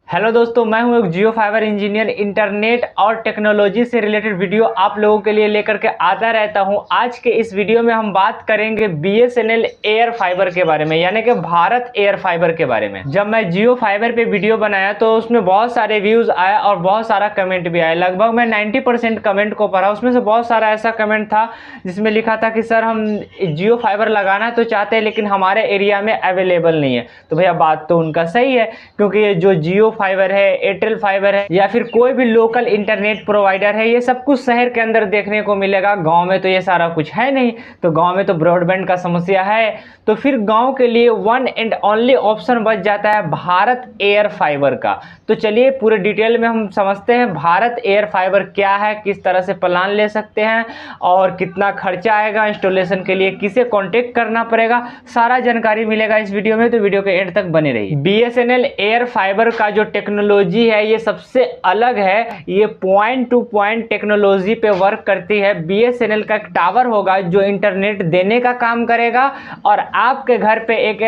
Hello दोस्तों, मैं हूं एक जियो फाइबर इंजीनियर। इंटरनेट और टेक्नोलॉजी से रिलेटेड वीडियो आप लोगों के लिए लेकर के आता रहता हूं। आज के इस वीडियो में हम बात करेंगे बीएसएनएल एयर फाइबर के बारे में, यानी कि भारत एयर फाइबर के बारे में। जब मैं जियो फाइबर पे वीडियो बनाया तो उसमें बहुत सारे व्यूज आया और बहुत सारा कमेंट भी आया। लगभग मैं 90% कमेंट को पढ़ा, उसमें से बहुत सारा ऐसा कमेंट था जिसमें लिखा था कि सर हम जियो फाइबर लगाना तो चाहते हैं लेकिन हमारे एरिया में अवेलेबल नहीं है। तो भैया बात तो उनका सही है, क्योंकि ये जो जियो फाइबर है, एयरटेल फाइबर है या फिर कोई भी लोकल इंटरनेट प्रोवाइडर है, ये सब कुछ शहर के अंदर देखने को मिलेगा। गांव में तो ये सारा कुछ है नहीं, तो गांव में तो ब्रॉडबैंड का समस्या है। तो फिर गांव के लिए वन एंड ओनली ऑप्शन बच जाता है भारत एयर फाइबर का। तो चलिए पूरे डिटेल में हम समझते हैं भारत एयर फाइबर क्या है, किस तरह से प्लान ले सकते हैं और कितना खर्चा आएगा इंस्टॉलेशन के लिए, किसे कांटेक्ट करना पड़ेगा, सारा जानकारी मिलेगा इस वीडियो में। तो वीडियो के एंड तक बने रहिए। बीएसएनएल एयर फाइबर का जो टेक्नोलॉजी है ये सबसे अलग है। ये पॉइंट टू पॉइंट टेक्नोलॉजी पे वर्क करती है। बीएसएनएल का एक टावर होगा जो इंटरनेट देने का काम करेगा और आपके घर पे एक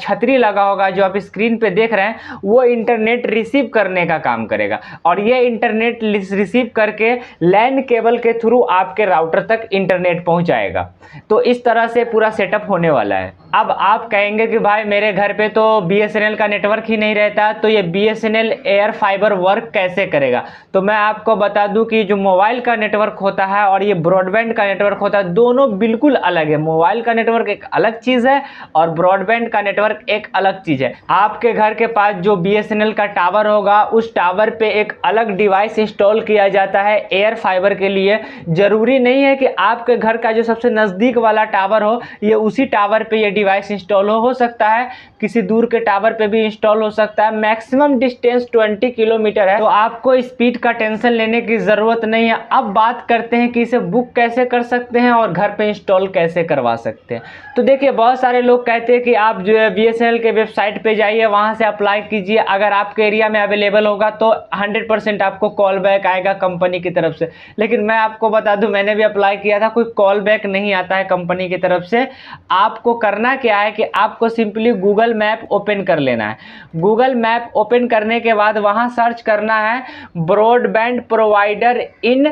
छतरी लगा होगा जो आप स्क्रीन पे देख रहे हैं, वो इंटरनेट रिसीव करने का काम करेगा। और ये इंटरनेट रिसीव करके लैन केबल के थ्रू आपके राउटर तक इंटरनेट पहुंचाएगा। तो इस तरह से पूरा सेटअप होने वाला है। अब आप कहेंगे कि भाई मेरे घर पे तो बीएसएनएल का नेटवर्क ही नहीं रहता, तो ये बीएसएनएल एयर फाइबर वर्क कैसे करेगा। तो मैं आपको बता दूं कि जो मोबाइल का नेटवर्क होता है और ये ब्रॉडबैंड का नेटवर्क होता है, दोनों बिल्कुल अलग है। मोबाइल का नेटवर्क एक अलग चीज़ है और ब्रॉडबैंड का नेटवर्क एक अलग चीज़ है। आपके घर के पास जो बीएसएनएल का टावर होगा, उस टावर पे एक अलग डिवाइस इंस्टॉल किया जाता है एयर फाइबर के लिए। जरूरी नहीं है कि आपके घर का जो सबसे नज़दीक वाला टावर हो, ये उसी टावर पे ये डिवाइस इंस्टॉल हो सकता है किसी दूर के टावर पे भी इंस्टॉल हो सकता है। मैक्सिमम डिस्टेंस 20 किलोमीटर है, तो आपको स्पीड का टेंशन लेने की ज़रूरत नहीं है। अब बात करते हैं कि इसे बुक कैसे कर सकते हैं और घर पे इंस्टॉल कैसे करवा सकते हैं। तो देखिए, बहुत सारे लोग कहते हैं कि आप जो है बीएसएनएल के वेबसाइट पे जाइए, वहाँ से अप्लाई कीजिए। अगर आपके एरिया में अवेलेबल होगा तो 100% आपको कॉल बैक आएगा कंपनी की तरफ से। लेकिन मैं आपको बता दूं, मैंने भी अप्लाई किया था, कोई कॉल बैक नहीं आता है कंपनी की तरफ से। आपको करना क्या है कि आपको सिंपली गूगल मैप ओपन कर लेना है। गूगल मैप ओपन करने के बाद वहाँ सर्च करना है ब्रॉडबैंड प्रोवाइडर इन,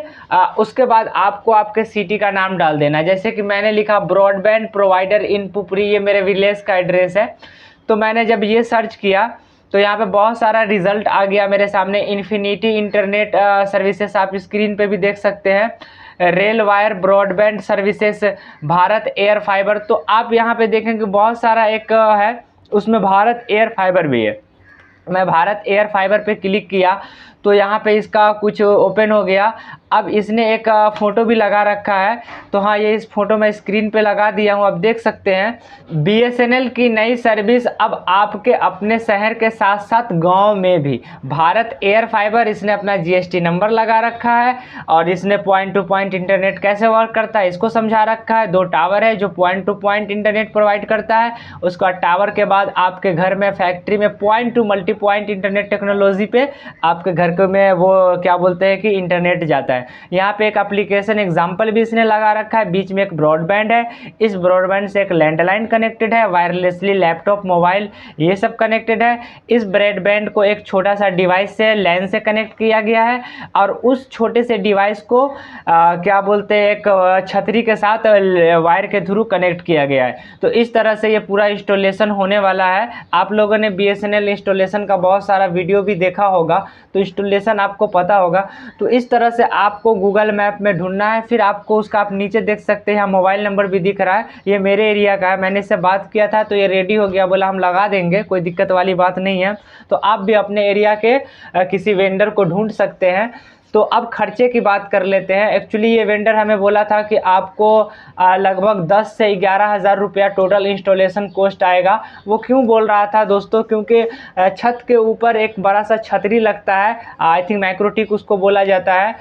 उसके बाद आपको आपके सिटी का नाम डाल देना है। जैसे कि मैंने लिखा ब्रॉडबैंड प्रोवाइडर इन पुपरी, ये मेरे विलेज का एड्रेस है। तो मैंने जब ये सर्च किया तो यहाँ पे बहुत सारा रिजल्ट आ गया मेरे सामने। इन्फिनिटी इंटरनेट सर्विसेज आप स्क्रीन पे भी देख सकते हैं। Rail wire broadband services, Bharat air fibre. तो आप यहाँ पे देखेंगे बहुत सारा एक है, उसमें भारत एयर फाइबर भी है। मैं भारत एयर फाइबर पे क्लिक किया तो यहाँ पे इसका कुछ ओपन हो गया। अब इसने एक फ़ोटो भी लगा रखा है, तो हाँ, ये इस फोटो में स्क्रीन पे लगा दिया हूँ। अब देख सकते हैं बीएसएनएल की नई सर्विस अब आपके अपने शहर के साथ साथ गांव में भी। भारत एयर फाइबर, इसने अपना जीएसटी नंबर लगा रखा है और इसने पॉइंट टू पॉइंट इंटरनेट कैसे वर्क करता है इसको समझा रखा है। 2 टावर है जो point two point internet provide करता है। उसका टावर के बाद आपके घर में, फैक्ट्री में point two multi point internet technology पे आपके घर में वो क्या बोलते हैं कि इंटरनेट जाता है। यहाँ पे एक एप्लीकेशन एग्जांपल भी इसने लगा रखा है। बीच में एक ब्रॉडबैंड है, इस ब्रॉडबैंड से एक लैंडलाइन कनेक्टेड है, वायरलेसली लैपटॉप, मोबाइल, ये सब कनेक्टेड है। इस ब्रॉडबैंड को एक छोटा सा डिवाइस से, लैन से कनेक्ट किया गया है और उस छोटे से डिवाइस को क्या बोलते हैं, एक छतरी के साथ वायर के थ्रू कनेक्ट किया गया है। तो इस तरह से ये पूरा इंस्टॉलेशन होने वाला है। आप लोगों ने बीएसएनएल इंस्टॉलेशन का बहुत सारा वीडियो भी देखा होगा, तो इंस्टॉलेशन आपको पता होगा। तो इस तरह से आपको गूगल मैप में ढूंढना है। फिर आपको उसका, आप नीचे देख सकते हैं मोबाइल नंबर भी दिख रहा है, ये मेरे एरिया का है। मैंने इससे बात किया था तो ये रेडी हो गया, बोला हम लगा देंगे, कोई दिक्कत वाली बात नहीं है। तो आप भी अपने एरिया के किसी वेंडर को ढूंढ सकते हैं। तो अब खर्चे की बात कर लेते हैं। एक्चुअली ये वेंडर हमें बोला था कि आपको लगभग 10 से 11 हज़ार रुपया टोटल इंस्टॉलेशन कॉस्ट आएगा। वो क्यों बोल रहा था दोस्तों, क्योंकि छत के ऊपर एक बड़ा सा छतरी लगता है, आई थिंक मैक्रोटिक उसको बोला जाता है।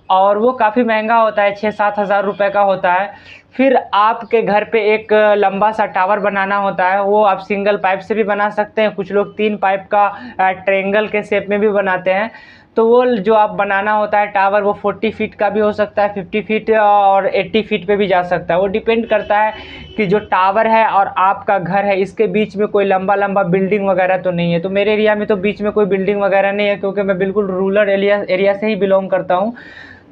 और वो काफ़ी महंगा होता है, 6-7 हज़ार रुपये का होता है। फिर आपके घर पे एक लंबा सा टावर बनाना होता है, वो आप सिंगल पाइप से भी बना सकते हैं, कुछ लोग 3 पाइप का ट्रायंगल के शेप में भी बनाते हैं। तो वो जो आप बनाना होता है टावर, वो 40 फीट का भी हो सकता है, 50 फीट और 80 फीट पे भी जा सकता है। वो डिपेंड करता है कि जो टावर है और आपका घर है, इसके बीच में कोई लंबा लंबा बिल्डिंग वगैरह तो नहीं है। तो मेरे एरिया में तो बीच में कोई बिल्डिंग वगैरह नहीं है, क्योंकि मैं बिल्कुल रूरल एरिया से ही बिलोंग करता हूँ।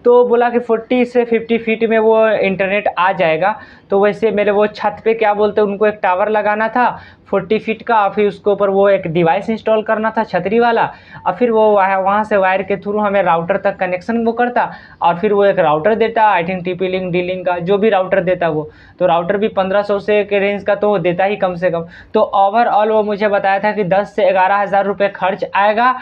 तो बोला कि 40 से 50 फीट में वो इंटरनेट आ जाएगा। तो वैसे मेरे वो छत पे क्या बोलते हैं, उनको एक टावर लगाना था 40 फीट का, और फिर उसके ऊपर वो एक डिवाइस इंस्टॉल करना था छतरी वाला, और फिर वो वहाँ से वायर के थ्रू हमें राउटर तक कनेक्शन वो करता, और फिर वो एक राउटर देता, I think TP link, D link का जो भी राउटर देता वो। तो राउटर भी 1500 से के रेंज का तो देता ही कम से कम। तो ओवरऑल वो मुझे बताया था कि 10 से 11 हज़ार रुपये खर्च आएगा।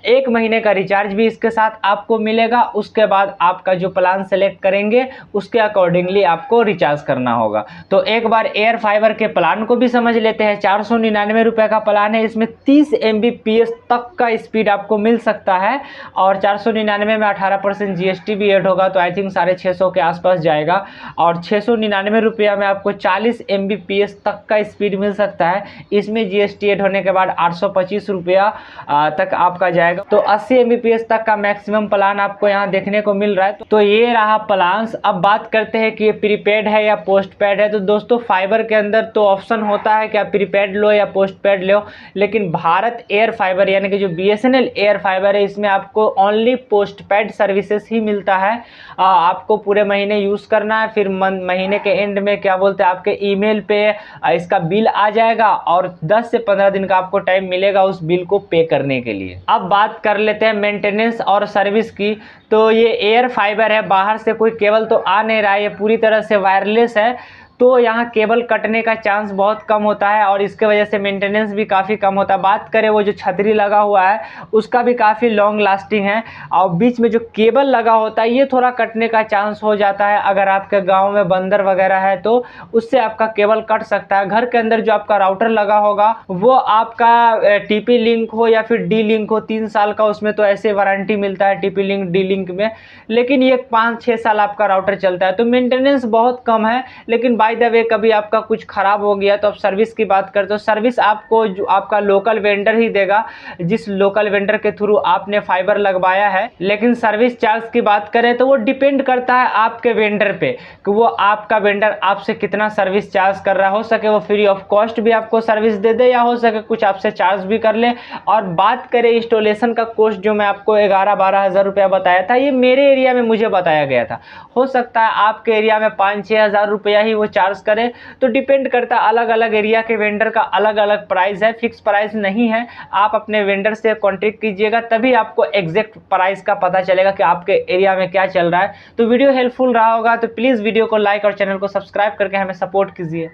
1 महीने का रिचार्ज भी इसके साथ आपको मिलेगा। उसके बाद आपका जो प्लान सेलेक्ट करेंगे उसके अकॉर्डिंगली आपको रिचार्ज करना होगा। तो एक बार एयर फाइबर के प्लान को भी समझ लेते हैं। 499 रुपये का प्लान है, इसमें 30 Mbps तक का स्पीड आपको मिल सकता है, और 499 में 18% GST भी ऐड होगा, तो आई थिंक 650 के आसपास जाएगा। और 699 रुपया में आपको 40 Mbps तक का स्पीड मिल सकता है। इसमें GST ऐड होने के बाद 825 रुपया तक आपका जाएगा। तो 80 Mbps तक का मैक्सिमम प्लान आपको यहाँ देखने को मिल रहा है। तो ये रहा प्लान्स। अब बात करते हैं कि ये प्रीपेड है या पोस्टपेड है। तो दोस्तों फाइबर के अंदर तो ऑप्शन होता है कि आप प्रीपेड लो या पोस्टपेड लो, लेकिन भारत एयर फाइबर यानी कि जो BSNL एयर फाइबर है, इसमें आपको ओनली पोस्टपेड सर्विसेज ही मिलता है। आपको पूरे महीने यूज़ करना है, फिर महीने के एंड में क्या बोलते हैं आपके ईमेल पे इसका बिल आ जाएगा, और 10 से 15 दिन का आपको टाइम मिलेगा उस बिल को पे करने के लिए। अब बात कर लेते हैं मेंटेनेंस और सर्विस की। तो ये एयर फाइबर है, बाहर से कोई केबल तो आ नहीं रहा है, ये पूरी तरह से वायरलेस है, तो यहाँ केबल कटने का चांस बहुत कम होता है, और इसके वजह से मेंटेनेंस भी काफ़ी कम होता है। बात करें वो जो छतरी लगा हुआ है उसका भी काफ़ी लॉन्ग लास्टिंग है, और बीच में जो केबल लगा होता है ये थोड़ा कटने का चांस हो जाता है। अगर आपके गांव में बंदर वगैरह है तो उससे आपका केबल कट सकता है। घर के अंदर जो आपका राउटर लगा होगा वो आपका TP लिंक हो या फिर D लिंक हो, 3 साल का उसमें तो ऐसे वारंटी मिलता है TP लिंक D लिंक में, लेकिन ये 5-6 साल आपका राउटर चलता है। तो मेंटेनेंस बहुत कम है, लेकिन बाय द वे कभी आपका कुछ खराब हो गया तो आप सर्विस की बात करते हो, सर्विस आपको जो आपका लोकल वेंडर ही देगा, जिस लोकल वेंडर के थ्रू आपने फाइबर लगवाया है। लेकिन सर्विस चार्ज की बात करें तो वो डिपेंड करता है आपके वेंडर पे, कि वो आपका वेंडर आपसे कितना सर्विस चार्ज कर रहा है। हो सके वो फ्री ऑफ कॉस्ट भी आपको सर्विस दे दे, या हो सके कुछ आपसे चार्ज भी कर ले। और बात करें इंस्टॉलेशन का कॉस्ट, जो मैं आपको 11-12 हज़ार रुपया बताया था, ये मेरे एरिया में मुझे बताया गया था। हो सकता है आपके एरिया में 5-6 हज़ार रुपया ही वो चार्ज करें। तो डिपेंड करता है, अलग अलग एरिया के वेंडर का अलग अलग प्राइस है, फिक्स प्राइस नहीं है। आप अपने वेंडर से कॉन्टेक्ट कीजिएगा, तभी आपको एग्जैक्ट प्राइस का पता चलेगा कि आपके एरिया में क्या चल रहा है। तो वीडियो हेल्पफुल रहा होगा तो प्लीज़ वीडियो को लाइक और चैनल को सब्सक्राइब करके हमें सपोर्ट कीजिए।